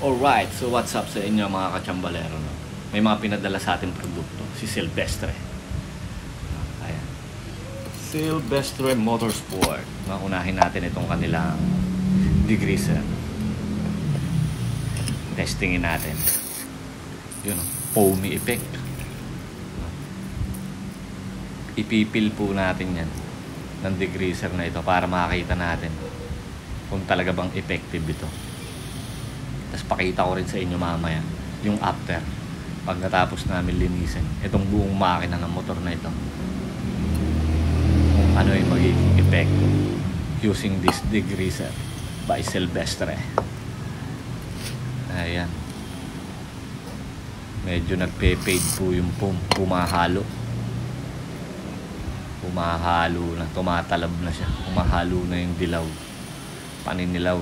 Alright, so what's up sa inyo mga kachambalero, no? May mga pinadala sa ating produkto, si Silvestre. Ayan. Silvestre Motorsport. Unahin natin itong kanilang degreaser. Testingin natin. Yun, foamy effect. Ipipil po natin yan ng degreaser na ito para makakita natin kung talaga bang effective ito. Tapos pakita ko rin sa inyo mamaya yung after pag natapos namin linisin itong buong makina ng motor na ito, kung ano yung magiging epekto using this degreaser by Silvestre. Ayan, medyo nagpe-fade po yung pumahalo na, tumatalab na siya, pumahalo na yung dilaw, paninilaw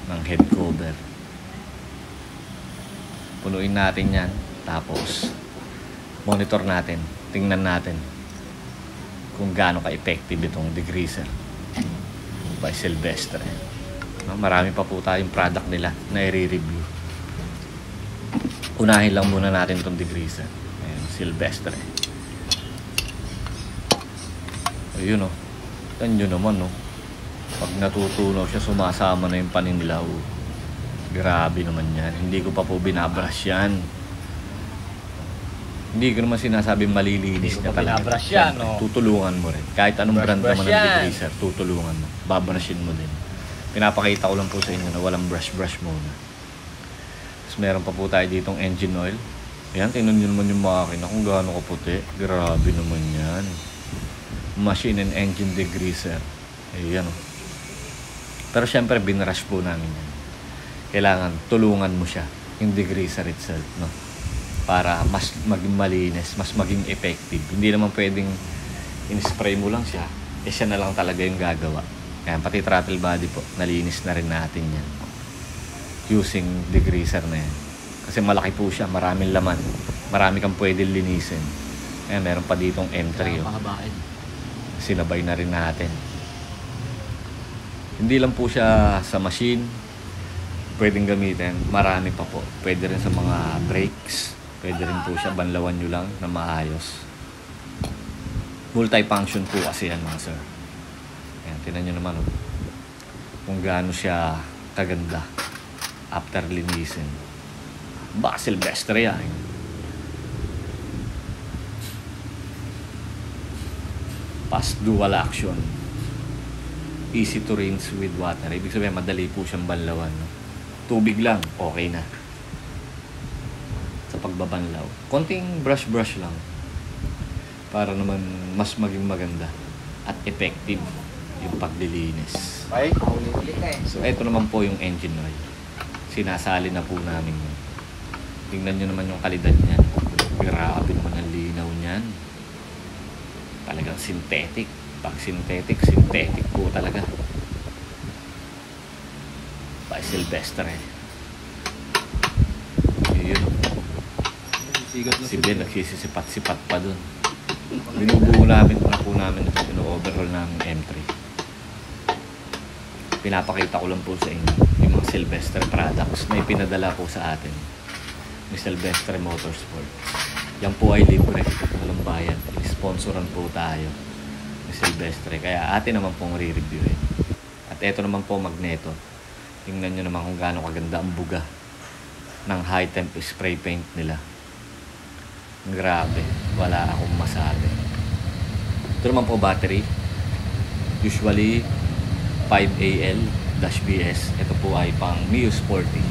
ng head cover. Punuin natin yan, tapos monitor natin, tingnan natin kung gaano ka-effective itong degreaser by Silvestre. Marami pa po tayong product nila na i-review. Unahin lang muna natin itong degreaser. Ayan, Silvestre. Ayun o, tanyo naman o, pag natutunaw siya, sumasama na yung paninilaw. Grabe naman yan. Hindi ko pa po binabrush yan. Hindi ko naman sinasabing malilinis niya talaga. Binabrush yan, no? Tutulungan mo rin. Kahit anong brand naman ng degreaser, tutulungan mo. Babrushin mo din. Pinapakita ko lang po sa inyo na walang brush muna. Tapos meron pa po tayo ditong engine oil. Ayan, tingnan nyo naman yung makina kung gaano kaputi. Grabe naman yan. Machine and engine degreaser. Ayan o. Pero syempre binrush po namin yan. Kailangan tulungan mo siya, yung degreaser itself, no? Para mas maging malinis, mas maging effective. Hindi naman pwedeng in-spray mo lang siya, siya na lang talaga yung gagawa. Kaya pati throttle body po, nalinis na rin natin yan using degreaser na yan. Kasi malaki po siya, maraming laman, marami kang pwedeng linisin. Kaya meron pa ditong M3. Sinabay na rin natin. Hindi lang po siya sa machine pwedeng gamitin, marami pa po. Pwede rin sa mga brakes, pwede rin po siya banlawan nyo lang na maayos. Multi-function po kasi yan mga sir. Ayan, tinan nyo naman kung gaano siya kaganda after linisin. Baka Silvestre yan. Fast dual action, easy to rinse with water. Ibig sabihin madali po siyang banlawan, no? Tubig lang, okay na sa pagbabanlaw. Konting brush lang para naman mas maging maganda at effective yung paglilinis. So ito naman po yung engine oil. Sinasali na po namin yun. Tingnan nyo naman yung kalidad niyan. Grabe naman ang linaw niyan. Talagang synthetic. Pag synthetic po talaga. By Silvestre. Yun. Si Ben nagsisipat-sipat pa dun. Binubuo namin na po namin ito. Pino-overhaul namin M3. Pinapakita ko lang po sa inyo yung mga Silvestre products na ipinadala po sa atin ni Silvestre Motorsport. Yan po ay libre. Walang bayad. Sponsoran po tayo ni Silvestre. Kaya atin naman pong re-reviewin. At ito naman po magneto. Tingnan nyo naman kung gaano kaganda ang buga ng high temp spray paint nila. Grabe, wala akong masabi. Ito naman po battery. Usually 5AL-BS. Ito po ay pang Mio Sporty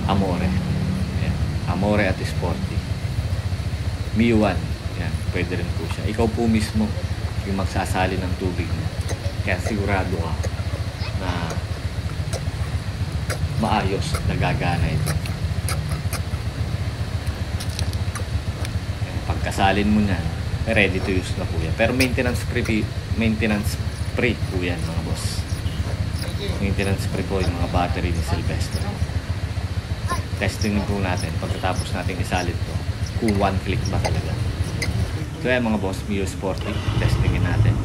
Amore. Ayan. Amore at Sporty Mio 1. Ayan, pwede rin po siya. Ikaw po mismo yung magsasali ng tubig mo. Kaya sigurado ka na maayos, nagagana ito. Pagkasalin mo niyan, ready to use na po yan. Pero maintenance free po yan mga boss. Maintenance free po yung mga battery ni Silvestre. Testing po natin pagkatapos natin isalit to kung one click ba talaga. So yan mga boss, Mio Sporty, testingin natin.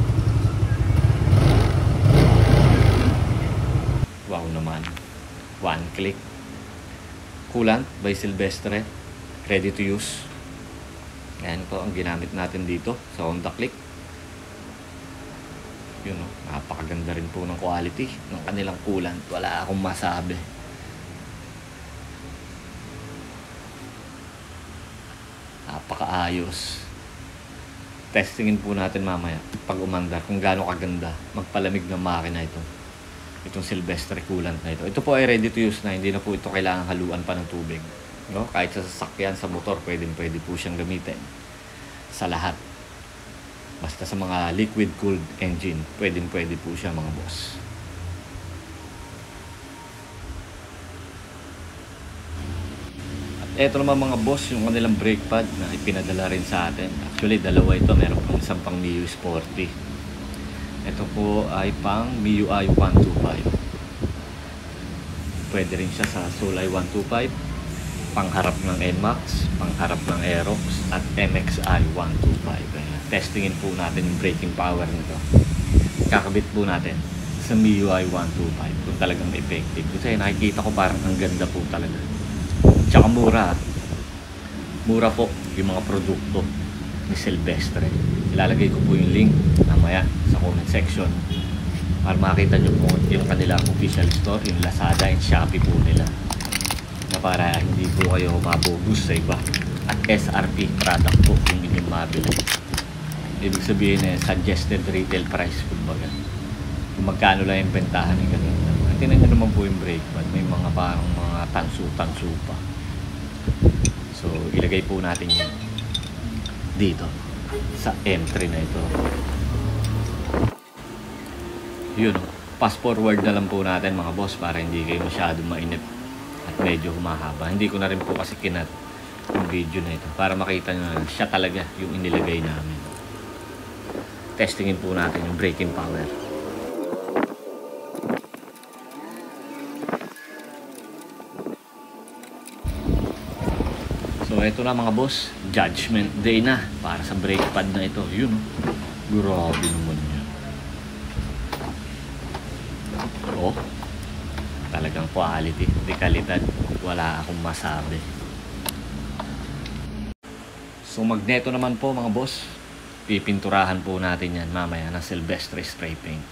Wow naman, one click, coolant by Silvestre, ready to use. Ayan po ang ginamit natin dito sa Honda Click. Yun, no? Napakaganda rin po ng quality ng kanilang coolant. Wala akong masabi. Napakaayos. Testingin po natin mamaya pag umandar kung gaano kaganda magpalamig ng makina ito. Itong Silvestre coolant na ito. Ito po ay ready to use na, hindi na po ito kailangan haluan pa ng tubig. No? Kahit sa sasakyan, sa motor, pwede po siyang gamitin. Sa lahat. Basta sa mga liquid cooled engine, pwede po siya mga boss. Ito naman mga boss, yung kanilang brake pad na ipinadala rin sa atin. Actually, dalawa ito. Meron pang isang pang MIUI Sporty. Ito po ay pang MIUI 125. Pwede rin siya sa Sulay 125. Pangharap ng NMAX, pangharap ng Aerox, at MXI 125. Testingin po natin yung braking power nito. Kakabit po natin sa MIUI 125 kung talagang effective. Kasi nakikita ko parang ang ganda po talaga. Tsaka mura. Mura po yung mga produkto ni Silvestre. Ilalagay ko po yung link mamaya sa comment section para makita nyo po yung kanilang official store, yung Lazada and Shopee po nila, na para hindi po kayo mabogus sa iba. At SRP product po yung inyong mabili. Ibig sabihin suggested retail price, kumbaga. Kung magkano lang yung bentahan ng ganun. At tinan nyo naman po yung brake pad. May mga parang mga tansu-tansu pa. So, ilagay po natin yun dito sa M3 na ito. Yun, fast forward na lang po natin mga boss para hindi kayo masyadong mainip at medyo humahaba. Hindi ko na rin po kasi kinat yung video na ito para makita nyo na siya talaga yung inilagay namin. Testingin po natin yung braking power. So ito na mga boss, judgment day na para sa brake pad na ito. Yun, grabe naman yan. Oh, talagang quality, di kalidad, wala akong masabi. So magneto naman po mga boss, pipinturahan po natin yan mamaya na Silvestre spray paint.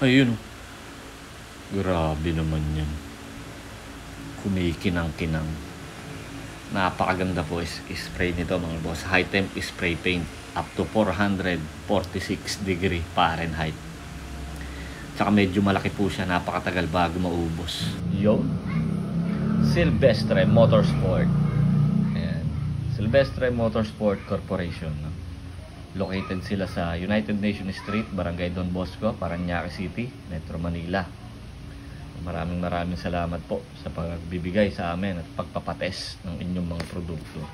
Ayun, grabe naman yan, kumikinang-kinang. Napakaganda po spray nito mga boss. High temp spray paint up to 446 degree Fahrenheit. Tsaka medyo malaki po siya, napakatagal bago maubos. Yo, Silvestre Motorsport. Ayan. Silvestre Motorsport Corporation, no? Located sila sa United Nations Street, Barangay Don Bosco, Parañaque City, Metro Manila. Maraming salamat po sa pagbibigay sa amin at pagpapates ng inyong mga produkto.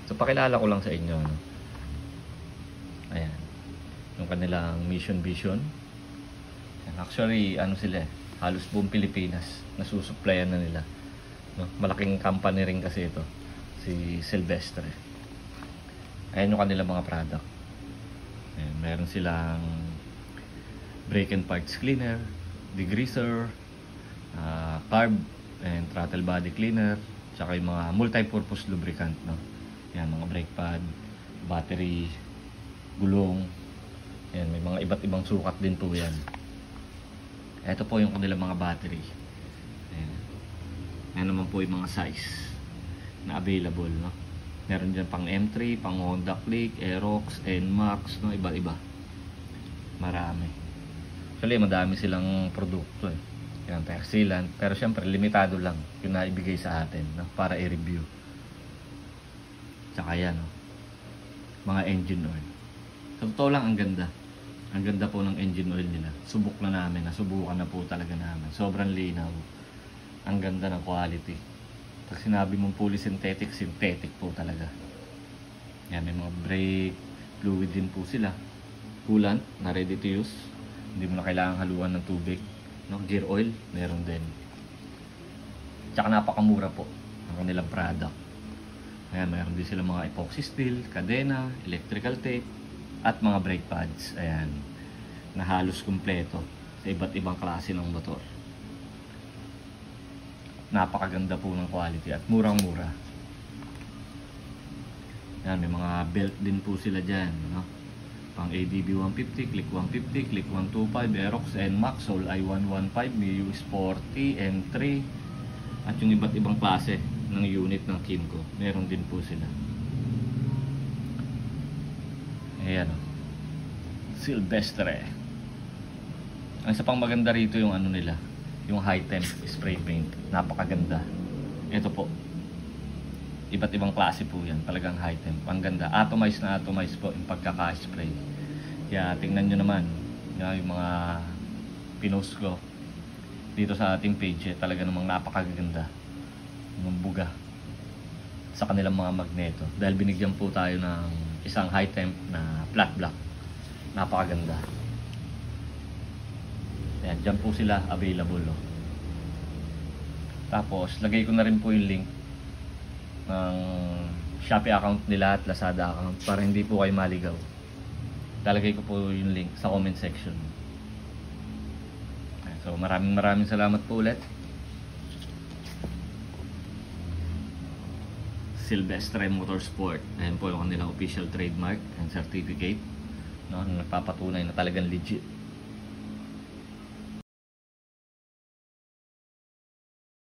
So pakilala ko lang sa inyo, no? Ayan, yung kanilang mission vision. Actually ano sila, halos buong Pilipinas nasusuplayan na nila, no? Malaking company rin kasi ito, si Silvestre. Ayan yung kanilang mga product. Ayan, meron silang brake and parts cleaner, degreaser, carb and throttle body cleaner, tsaka yung mga multi-purpose lubricant, no? Yan, mga brake pad, battery, gulong. Yan, may mga iba't ibang sukat din po yan. Ito po yung kanilang mga battery. Ayan. Yan naman po yung mga size na available, no? Meron dyan pang M3, pang Honda Click, Aerox, NMAX, no? Iba-iba. Marami. Actually, madami silang produkto, eh. Yan, sealant. Pero syempre, limitado lang yung naibigay sa atin, no? Para i-review. Tsaka yan, no? Mga engine oil. Sa totoo lang, ang ganda. Ang ganda po ng engine oil nila. Subok na namin. Nasubukan na po talaga namin. Sobrang linaw. Ang ganda ng quality. Pag sinabi mong fully synthetic, synthetic po talaga. Yan, may mga brake fluid din po sila. Coolant na ready to use. Hindi mo na kailangan haluan ng tubig. No, gear oil, meron din. Tsaka napakamura po ang kanilang product. Ayan, meron din sila mga epoxy steel, kadena, electrical tape, at mga brake pads. Ayan, na halos kumpleto sa iba't ibang klase ng motor. Napakaganda po ng quality at murang-mura. Yan, may mga belt din po sila dyan, no? Pang ADB 150, Click 150, Click 125, Aerox, NMAX, Sol I115, Miu Sporty, M3, at yung iba't ibang klase ng unit ng Kymco. Meron din po sila. Ayan, o. Silvestre. Ang isa pang maganda rito yung ano nila, yung high temp spray paint. Napakaganda. Ito po. Iba't ibang klase po yan. Talagang high temp. Ang ganda. Atomize na atomize po yung pagkaka-spray. Kaya tingnan nyo naman yung mga pinost ko dito sa ating page. Talaga namang napakaganda. Yung buga sa kanilang mga magneto. Dahil binigyan po tayo ng isang high temp na flat black. Napakaganda. Ayan, dyan po sila available. Oh. Tapos, lagay ko na rin po yung link ng Shopee account nila at Lazada account para hindi po kayo maligaw. Lalagay ko po yung link sa comment section. So, maraming salamat po ulit. Silvestre Motorsport. Ayan po yung kanilang official trademark and certificate, no, na nagpapatunay na talagang legit